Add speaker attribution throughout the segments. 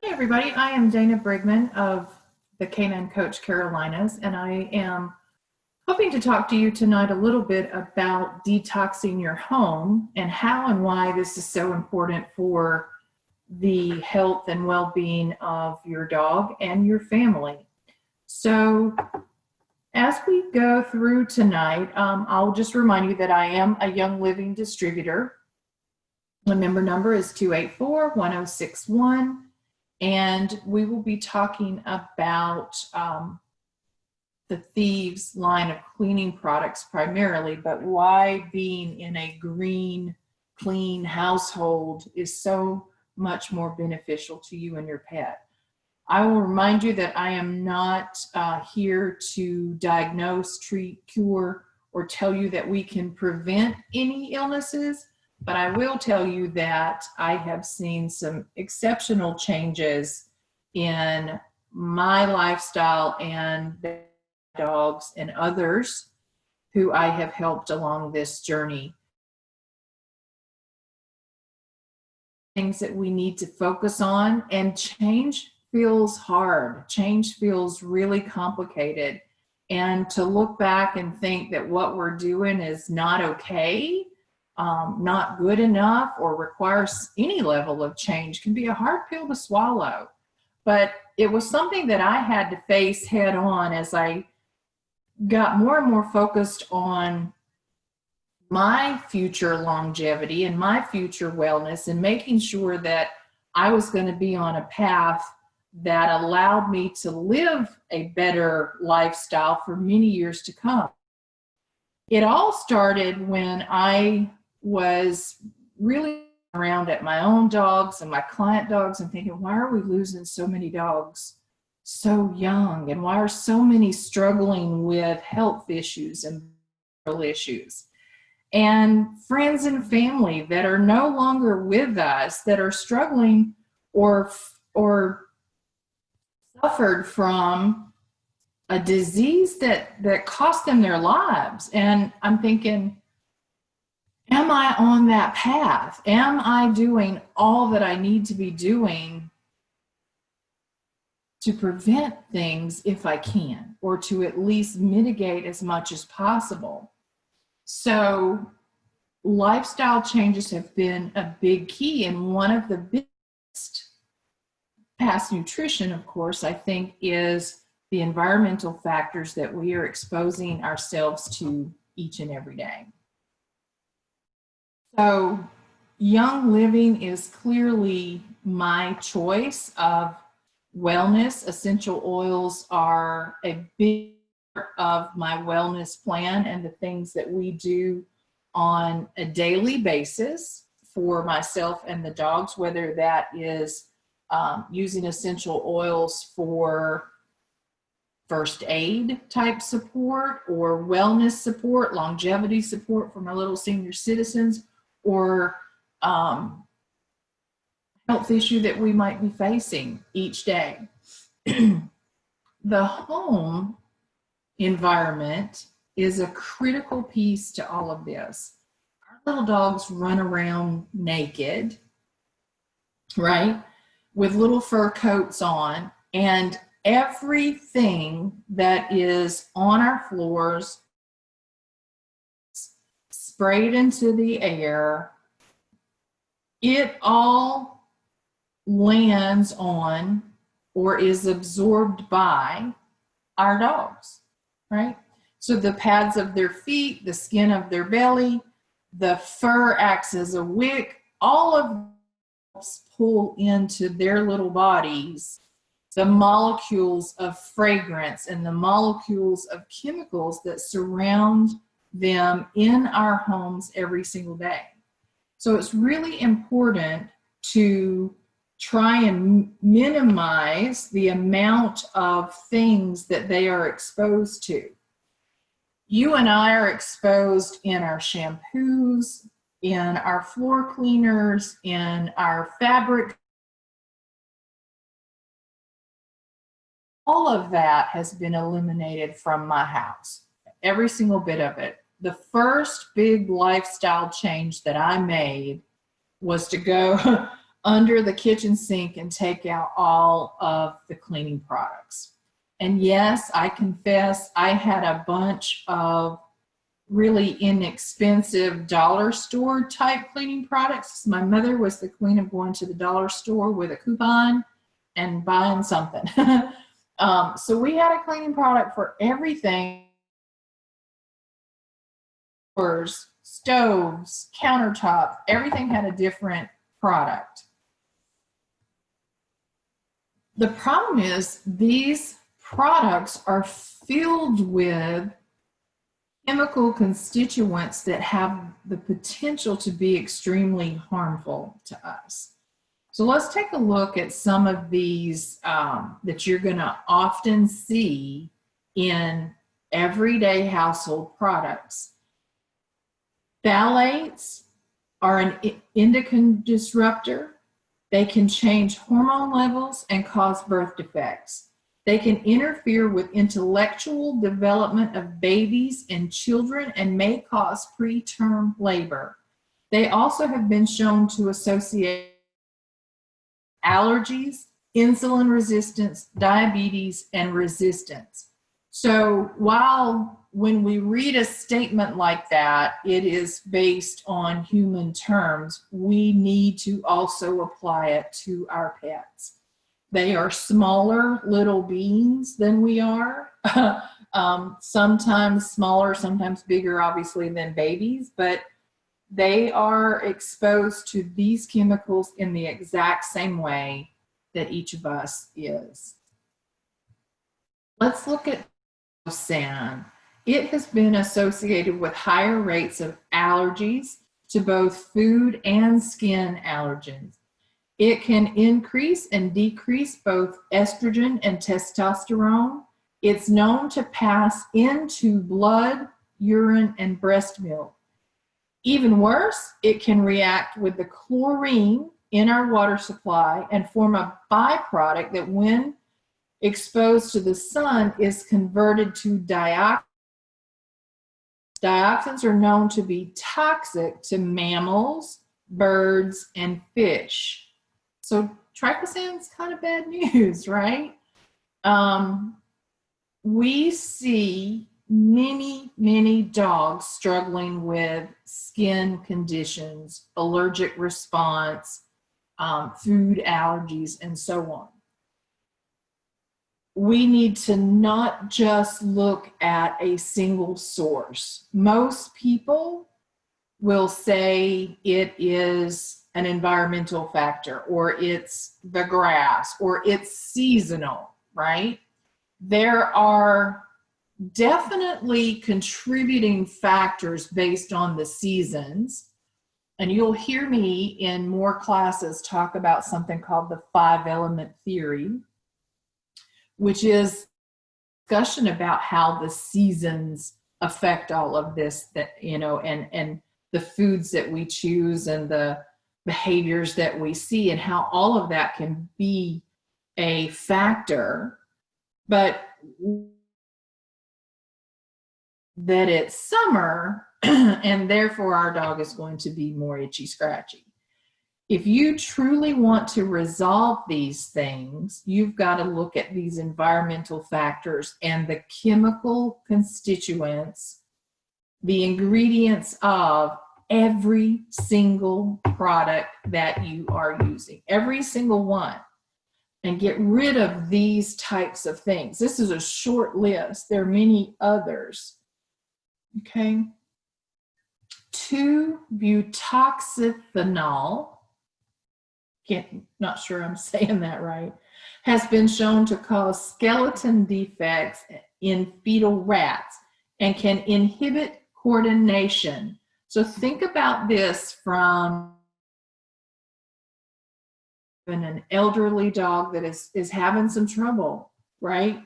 Speaker 1: Hey everybody, I am Dana Brigman of the Canine Coach Carolinas, and I am hoping to talk to you tonight a little bit about detoxing your home and how and why this is so important for the health and well-being of your dog and your family. So as we go through tonight, I'll just remind you that I am a Young Living distributor. The member number is 284-1061. And we will be talking about the Thieves line of cleaning products primarily, but why being in a green, clean household is so much more beneficial to you and your pet. I will remind you that I am not here to diagnose, treat, cure, or tell you that we can prevent any illnesses. But I will tell you that I have seen some exceptional changes in my lifestyle and the dogs and others who I have helped along this journey. Things that we need to focus on, and change feels hard. Change feels really complicated. And to look back and think that what we're doing is not okay, not good enough, or requires any level of change can be a hard pill to swallow. But it was something that I had to face head on as I got more and more focused on my future longevity and my future wellness, and making sure that I was going to be on a path that allowed me to live a better lifestyle for many years to come. It all started when I was really around at my own dogs and my client dogs and thinking, why are we losing so many dogs so young? And why are so many struggling with health issues and mental issues? And friends and family that are no longer with us, that are struggling or suffered from a disease that cost them their lives. And I'm thinking, am I on that path? Am I doing all that I need to be doing to prevent things if I can, or to at least mitigate as much as possible? So lifestyle changes have been a big key, and one of the biggest, past nutrition, of course, I think, is the environmental factors that we are exposing ourselves to each and every day. So Young Living is clearly my choice of wellness. Essential oils are a big part of my wellness plan and the things that we do on a daily basis for myself and the dogs, whether that is using essential oils for first aid type support, or wellness support, longevity support for my little senior citizens, or health issue that we might be facing each day. The home environment is a critical piece to all of this. Our little dogs run around naked, right, with little fur coats on, and everything that is on our floors, sprayed into the air, it all lands on or is absorbed by our dogs, right? So the pads of their feet, the skin of their belly, the fur acts as a wick, all of those pull into their little bodies the molecules of fragrance and the molecules of chemicals that surround them in our homes every single day. So it's really important to try and minimize the amount of things that they are exposed to. You and I are exposed in our shampoos, in our floor cleaners, in our fabric. All of that has been eliminated from my house, every single bit of it. The first big lifestyle change that I made was to go under the kitchen sink and take out all of the cleaning products. And yes, I confess I had a bunch of really inexpensive dollar store type cleaning products. My mother was the queen of going to the dollar store with a coupon and buying something. So we had a cleaning product for everything. Stoves, countertop, everything had a different product. The problem is these products are filled with chemical constituents that have the potential to be extremely harmful to us. So let's take a look at some of these that you're going to often see in everyday household products. Phthalates are an endocrine disruptor. They can change hormone levels and cause birth defects. They can interfere with intellectual development of babies and children and may cause preterm labor. They also have been shown to associate allergies, insulin resistance, diabetes, and resistance. So when we read a statement like that, it is based on human terms. We need to also apply it to our pets. They are smaller little beings than we are. Sometimes smaller, sometimes bigger, obviously, than babies, but they are exposed to these chemicals in the exact same way that each of us is. Let's look at sand. It has been associated with higher rates of allergies to both food and skin allergens. It can increase and decrease both estrogen and testosterone. It's known to pass into blood, urine, and breast milk. Even worse, it can react with the chlorine in our water supply and form a byproduct that, when exposed to the sun, is converted to dioxin. Dioxins are known to be toxic to mammals, birds, and fish. So triclosan's kind of bad news, right? We see many dogs struggling with skin conditions, allergic response, food allergies, and so on. We need to not just look at a single source. Most people will say it is an environmental factor, or it's the grass, or it's seasonal, right? There are definitely contributing factors based on the seasons. And you'll hear me in more classes talk about something called the 5-element theory, which is discussion about how the seasons affect all of this, that, you know, and the foods that we choose and the behaviors that we see, and how all of that can be a factor. But that it's summer and therefore our dog is going to be more itchy scratchy. If you truly want to resolve these things, you've got to look at these environmental factors and the chemical constituents, the ingredients of every single product that you are using, every single one, and get rid of these types of things. This is a short list. There are many others. Okay. 2-butoxyphenol, not sure I'm saying that right, has been shown to cause skeleton defects in fetal rats and can inhibit coordination. So think about this from an elderly dog that is having some trouble, right?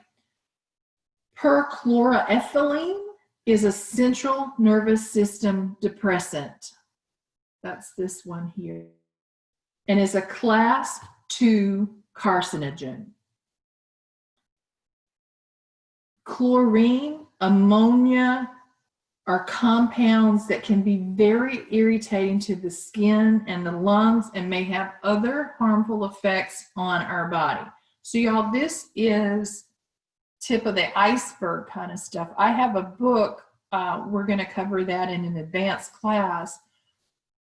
Speaker 1: Perchloroethylene is a central nervous system depressant. That's this one here. And is a class 2 carcinogen. Chlorine, ammonia are compounds that can be very irritating to the skin and the lungs and may have other harmful effects on our body. So y'all, this is tip of the iceberg kind of stuff. I have a book, we're going to cover that in an advanced class,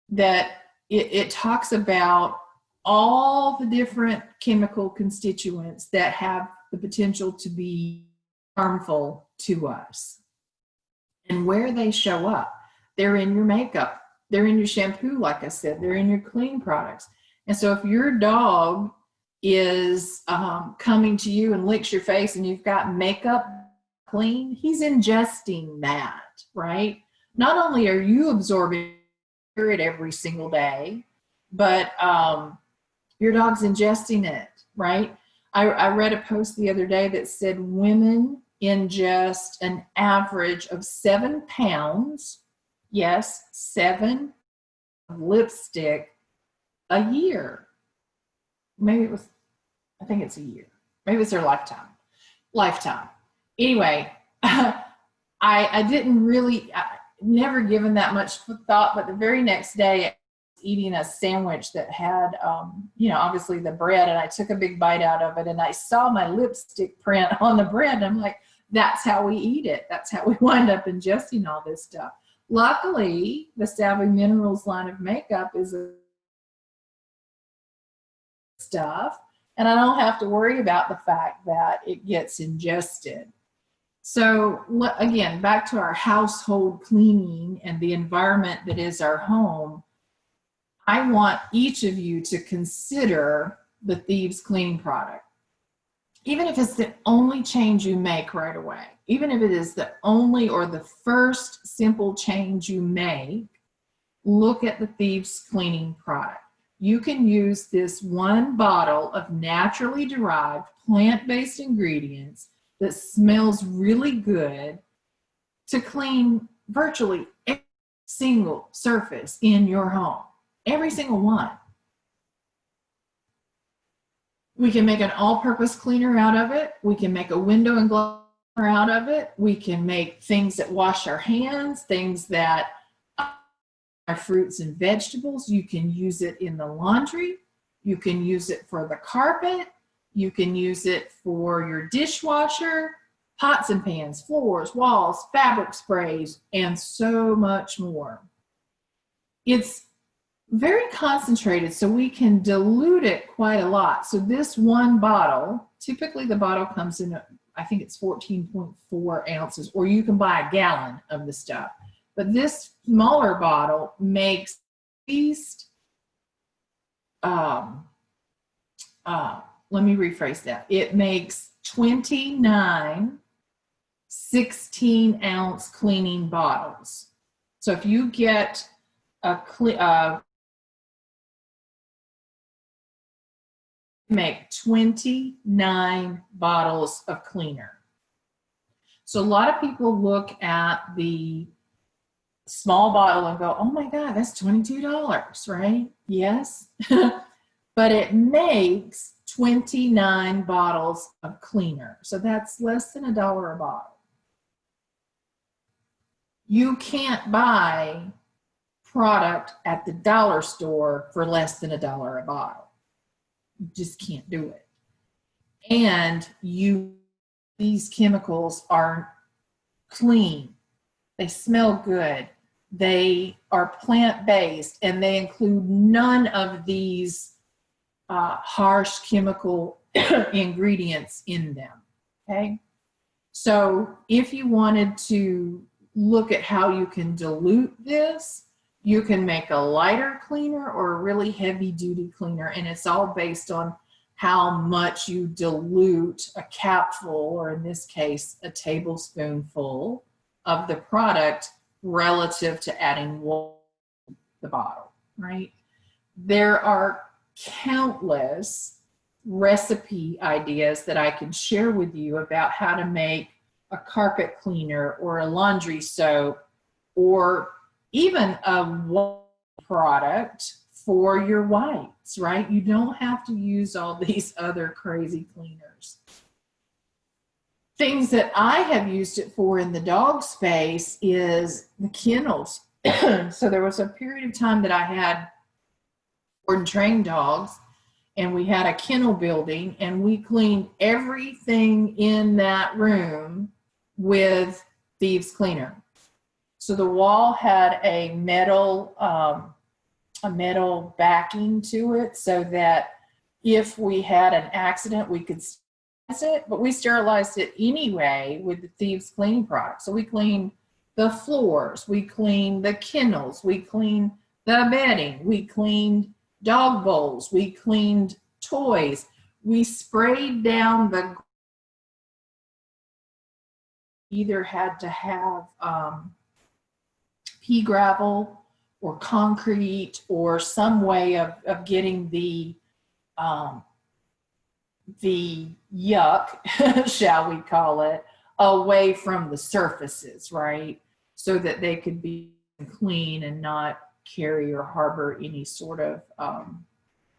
Speaker 1: that it talks about all the different chemical constituents that have the potential to be harmful to us and where they show up. They're in your makeup, they're in your shampoo, like I said, they're in your clean products. And so if your dog is coming to you and licks your face and you've got makeup clean, he's ingesting that, right? Not only are you absorbing it every single day, but your dog's ingesting it, right? I read a post the other day that said women ingest an average of 7 pounds, yes, 7 lipstick a year. Maybe it was, I think it's a year. Maybe it's their lifetime. Anyway, I didn't really, never given that much thought, but the very next day, I was eating a sandwich that had, obviously the bread, and I took a big bite out of it, and I saw my lipstick print on the bread, and I'm like, that's how we eat it. That's how we wind up ingesting all this stuff. Luckily, the Savvy Minerals line of makeup is stuff, and I don't have to worry about the fact that it gets ingested. So again, back to our household cleaning and the environment that is our home, I want each of you to consider the Thieves cleaning product. Even if it's the only change you make right away, even if it is the only or the first simple change you make, look at the Thieves cleaning product. You can use this one bottle of naturally derived plant-based ingredients that smells really good to clean virtually every single surface in your home. Every single one. We can make an all-purpose cleaner out of it. We can make a window and glass cleaner out of it. We can make things that wash our hands, things that are fruits and vegetables. You can use it in the laundry. You can use it for the carpet. You can use it for your dishwasher, pots and pans, floors, walls, fabric sprays, and so much more. It's very concentrated, so we can dilute it quite a lot. So this one bottle, typically the bottle comes in, I think it's 14.4 ounces, or you can buy a gallon of the stuff. But this smaller bottle makes at least, let me rephrase that. It makes 29 16-ounce cleaning bottles. So if you get make 29 bottles of cleaner. So a lot of people look at the small bottle and go, oh my God, that's $22, right? Yes. But it makes 29 bottles of cleaner. So that's less than $1 a bottle. You can't buy product at the dollar store for less than $1 a bottle. You just can't do it. And these chemicals are clean. They smell good. They are plant-based, and they include none of these harsh chemical ingredients in them, okay? So if you wanted to look at how you can dilute this, you can make a lighter cleaner or a really heavy-duty cleaner, and it's all based on how much you dilute a capful, or in this case, a tablespoonful of the product relative to adding water to the bottle, right? There are countless recipe ideas that I can share with you about how to make a carpet cleaner or a laundry soap, or even a product for your wipes, right? You don't have to use all these other crazy cleaners. things that I have used it for in the dog space is the kennels. So there was a period of time that I had board and trained dogs, and we had a kennel building, and we cleaned everything in that room with Thieves Cleaner. So the wall had a metal backing to it, so that if we had an accident, we could sterilize it, but we sterilized it anyway with the Thieves cleaning product. So we cleaned the floors, we cleaned the kennels, we cleaned the bedding, we cleaned dog bowls, we cleaned toys, we sprayed down the, either had to have pea gravel or concrete or some way of getting the yuck, shall we call it, away from the surfaces, right? So that they could be clean and not carry or harbor any sort of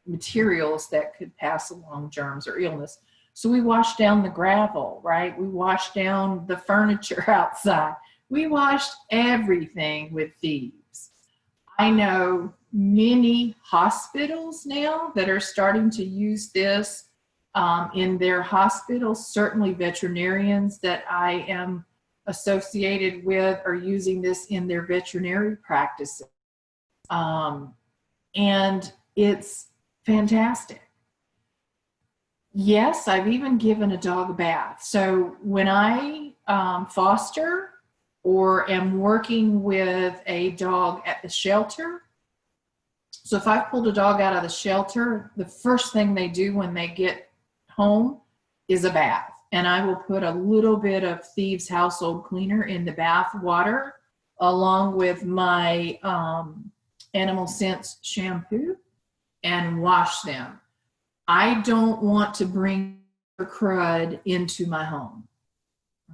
Speaker 1: materials that could pass along germs or illness. So we washed down the gravel, right? We washed down the furniture outside. We washed everything with Thieves. I know many hospitals now that are starting to use this in their hospitals. Certainly veterinarians that I am associated with are using this in their veterinary practices. And it's fantastic. Yes, I've even given a dog a bath. So when I foster or am working with a dog at the shelter, so if I've pulled a dog out of the shelter, the first thing they do when they get home is a bath. And I will put a little bit of Thieves household cleaner in the bath water along with my Animal Sense shampoo and wash them. I don't want to bring crud into my home,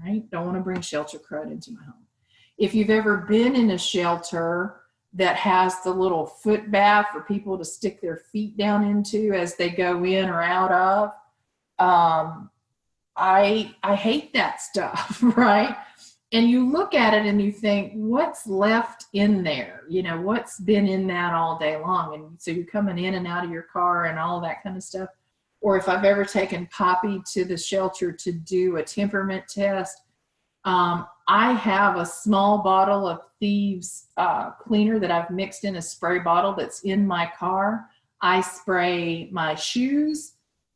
Speaker 1: right? Don't want to bring shelter crud into my home. If you've ever been in a shelter that has the little foot bath for people to stick their feet down into as they go in or out of, I hate that stuff, right? And you look at it and you think, what's left in there? You know, what's been in that all day long? And so you're coming in and out of your car and all that kind of stuff. Or if I've ever taken Poppy to the shelter to do a temperament test, I have a small bottle of Thieves cleaner that I've mixed in a spray bottle that's in my car. I spray my shoes,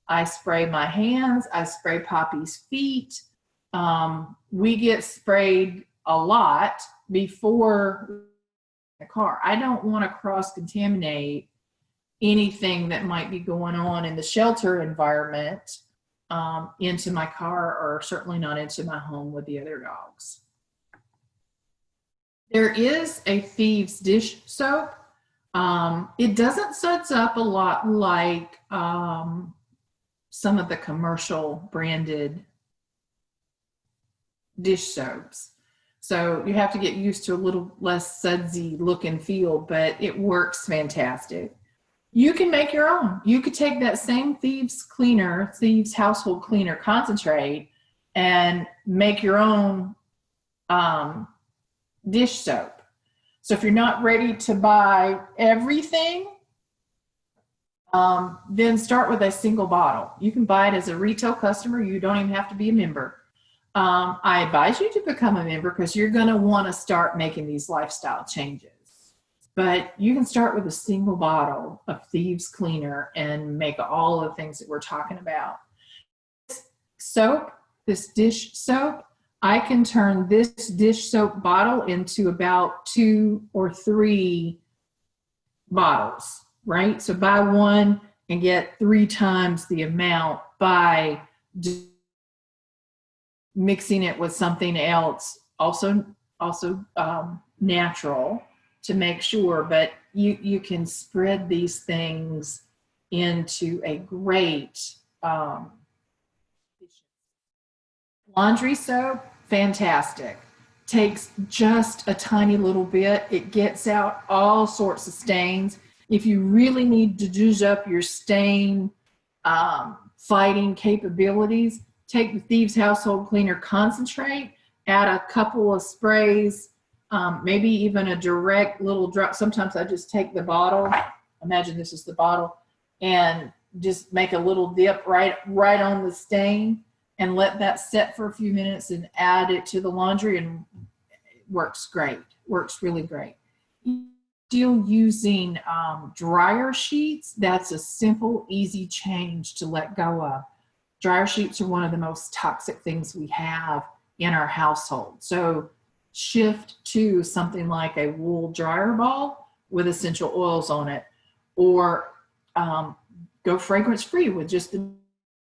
Speaker 1: I spray my hands, I spray Poppy's feet. We get sprayed a lot before the car. I don't want to cross-contaminate anything that might be going on in the shelter environment into my car, or certainly not into my home with the other dogs. There is a Thieves dish soap. It doesn't suds up a lot like some of the commercial branded dish soaps. So you have to get used to a little less sudsy look and feel, but it works fantastic. You can make your own. You could take that same Thieves cleaner, Thieves household cleaner concentrate, and make your own dish soap. So if you're not ready to buy everything, then start with a single bottle. You can buy it as a retail customer. You don't even have to be a member. I advise you to become a member because you're going to want to start making these lifestyle changes. But you can start with a single bottle of Thieves cleaner and make all of the things that we're talking about. This soap, this dish soap, I can turn this dish soap bottle into about 2 or 3 bottles, right? So buy one and get 3 times the amount by mixing it with something else, also natural, to make sure. But you can spread these things into a great laundry soap. Fantastic. Takes just a tiny little bit. It gets out all sorts of stains. If you really need to juice up your stain fighting capabilities, take the Thieves Household Cleaner concentrate, add a couple of sprays, maybe even a direct little drop. Sometimes I just take the bottle, imagine this is the bottle, and just make a little dip right on the stain and let that set for a few minutes and add it to the laundry, and it works great, works really great. Still using dryer sheets, that's a simple, easy change to let go of. Dryer sheets are one of the most toxic things we have in our household. So shift to something like a wool dryer ball with essential oils on it, or go fragrance free with just the,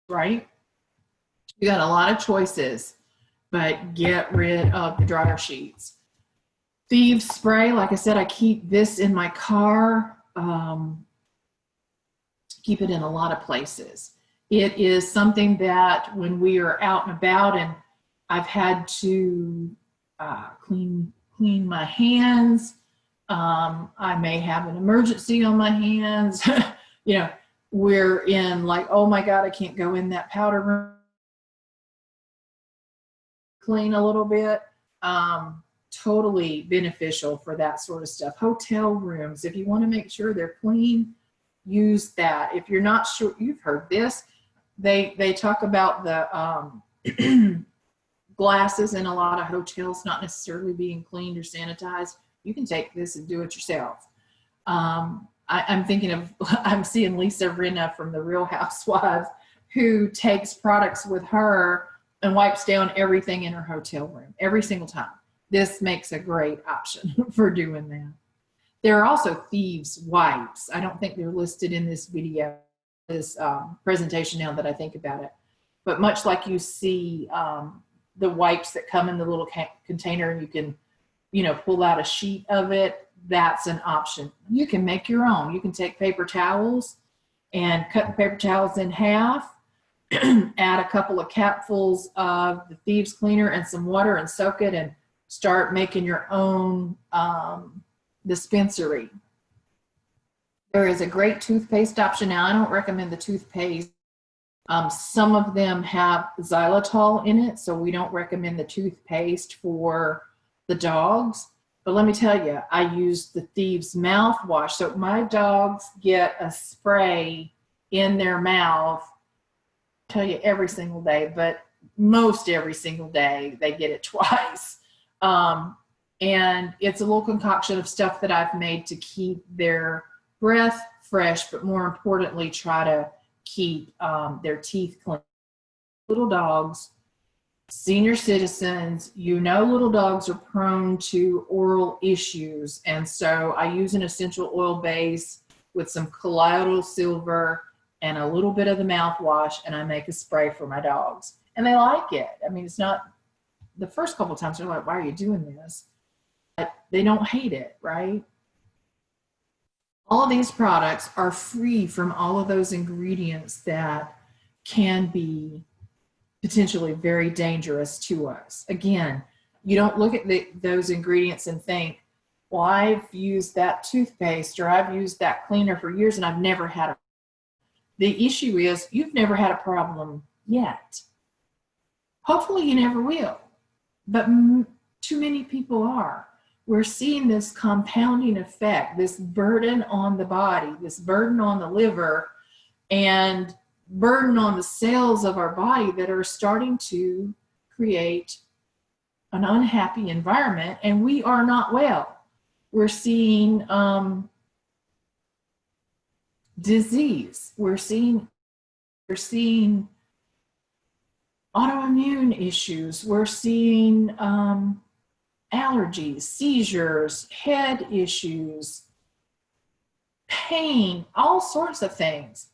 Speaker 1: right? You got a lot of choices, but get rid of the dryer sheets. Thieves Spray, like I said, I keep this in my car, keep it in a lot of places. It is something that when we are out and about and I've had to clean my hands, I may have an emergency on my hands, you know, we're in like, oh my God, I can't go in that powder room, clean a little bit. Totally beneficial for that sort of stuff. Hotel rooms, if you want to make sure they're clean, use that. If you're not sure, you've heard this, they talk about the glasses in a lot of hotels not necessarily being cleaned or sanitized. You can take this and do it yourself. I'm thinking of, I'm seeing Lisa Rinna from the Real Housewives, who takes products with her and wipes down everything in her hotel room every single time. This makes a great option for doing that. There are also Thieves Wipes. I don't think they're listed in this video, this presentation now that I think about it. But much like you see the wipes that come in the little container and you can, you know, pull out a sheet of it, that's an option. You can make your own. You can take paper towels and cut the paper towels in half, add a couple of capfuls of the Thieves cleaner and some water and soak it and start making your own dispensary. There is a great toothpaste option. Now, I don't recommend the toothpaste. Some of them have xylitol in it, so we don't recommend the toothpaste for the dogs. But let me tell you, I use the Thieves mouthwash. So my dogs get a spray in their mouth, I tell you every single day, but most every single day they get it twice. And it's a little concoction of stuff that I've made to keep their breath fresh, but more importantly, try to keep their teeth clean. Little dogs, senior citizens, you know, little dogs are prone to oral issues. And so I use an essential oil base with some colloidal silver and a little bit of the mouthwash, and I make a spray for my dogs. And they like it. I mean, it's not, the first couple of times they're like, why are you doing this? But they don't hate it, right? All of these products are free from all of those ingredients that can be potentially very dangerous to us. Again, you don't look at those ingredients and think, well, I've used that toothpaste or I've used that cleaner for years and I've never had a. The issue is you've never had a problem yet. Hopefully you never will, but too many people are. We're seeing this compounding effect, this burden on the body, this burden on the liver, and burden on the cells of our body that are starting to create an unhappy environment, and we are not well. We're seeing disease. We're seeing autoimmune issues. We're seeing allergies, seizures, head issues, pain, all sorts of things.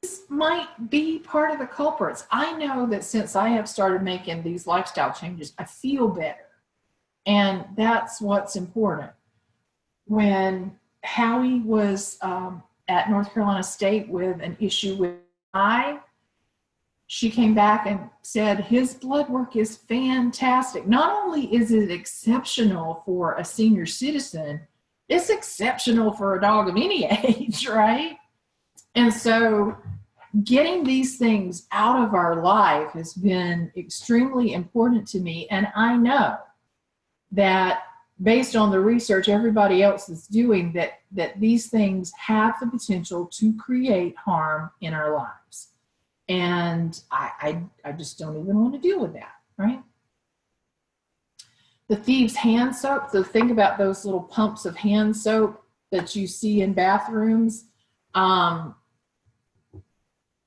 Speaker 1: This might be part of the culprits. I know that since I have started making these lifestyle changes, I feel better. And that's what's important. When Howie was at North Carolina State with an issue with eye, she came back and said his blood work is fantastic. Not only is it exceptional for a senior citizen, it's exceptional for a dog of any age, right? And so getting these things out of our life has been extremely important to me. And I know that based on the research everybody else is doing, that these things have the potential to create harm in our lives. And I just don't even want to deal with that, right? The Thieves hand soap, so think about those little pumps of hand soap that you see in bathrooms.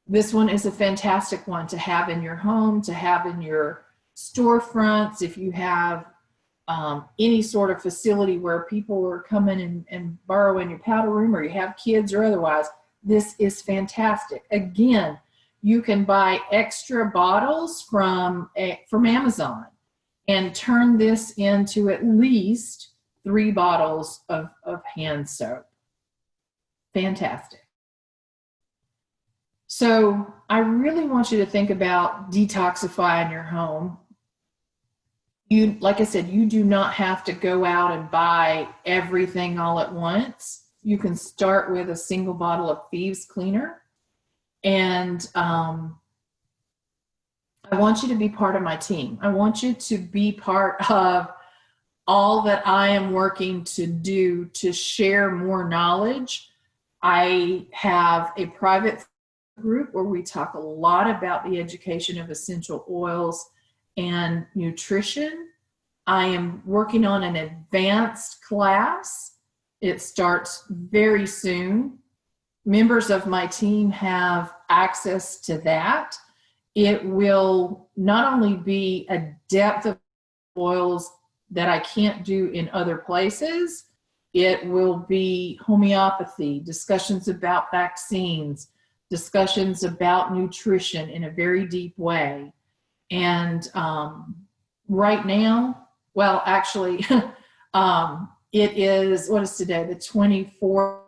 Speaker 1: This one is a fantastic one to have in your home, to have in your storefronts. If you have any sort of facility where people are coming and borrowing your powder room, or you have kids or otherwise, this is fantastic. Again, you can buy extra bottles from Amazon and turn this into at least 3 bottles of hand soap. Fantastic. So I really want you to think about detoxifying your home. You, like I said, you do not have to go out and buy everything all at once. You can start with a single bottle of Thieves Cleaner. And I want you to be part of my team. I want you to be part of all that I am working to do to share more knowledge. I have a private group where we talk a lot about the education of essential oils and nutrition. I am working on an advanced class. It starts very soon. Members of my team have access to that. It will not only be a depth of oils that I can't do in other places, it will be homeopathy, discussions about vaccines, discussions about nutrition in a very deep way. And right now, well, actually, it is, what is today, the 24th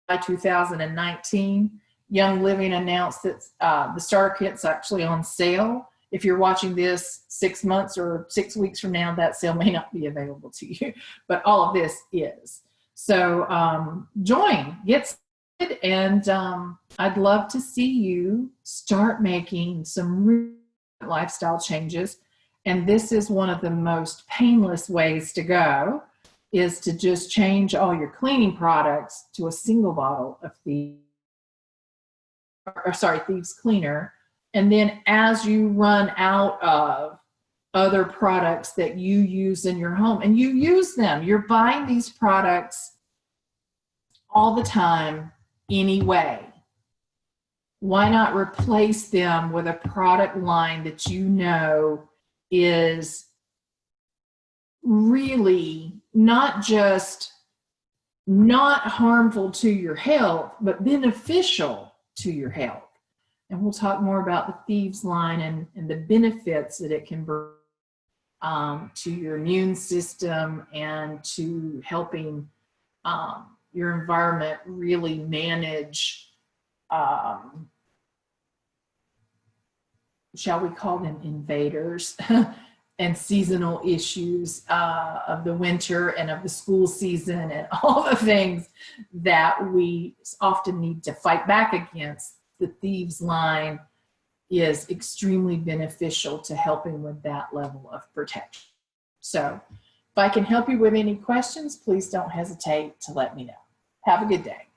Speaker 1: by 2019. Young Living announced that the starter kit's actually on sale. If you're watching this 6 months or 6 weeks from now, that sale may not be available to you, but all of this is. So join, get started, and I'd love to see you start making some real lifestyle changes. And this is one of the most painless ways to go, is to just change all your cleaning products to a single bottle of Thieves Cleaner. And then as you run out of other products that you use in your home, and you use them, you're buying these products all the time anyway, why not replace them with a product line that you know is really not just not harmful to your health, but beneficial to your health? And we'll talk more about the Thieves line and the benefits that it can bring to your immune system and to helping your environment really manage, shall we call them invaders, and seasonal issues of the winter and of the school season and all the things that we often need to fight back against. The Thieves line is extremely beneficial to helping with that level of protection. So if I can help you with any questions, please don't hesitate to let me know. Have a good day.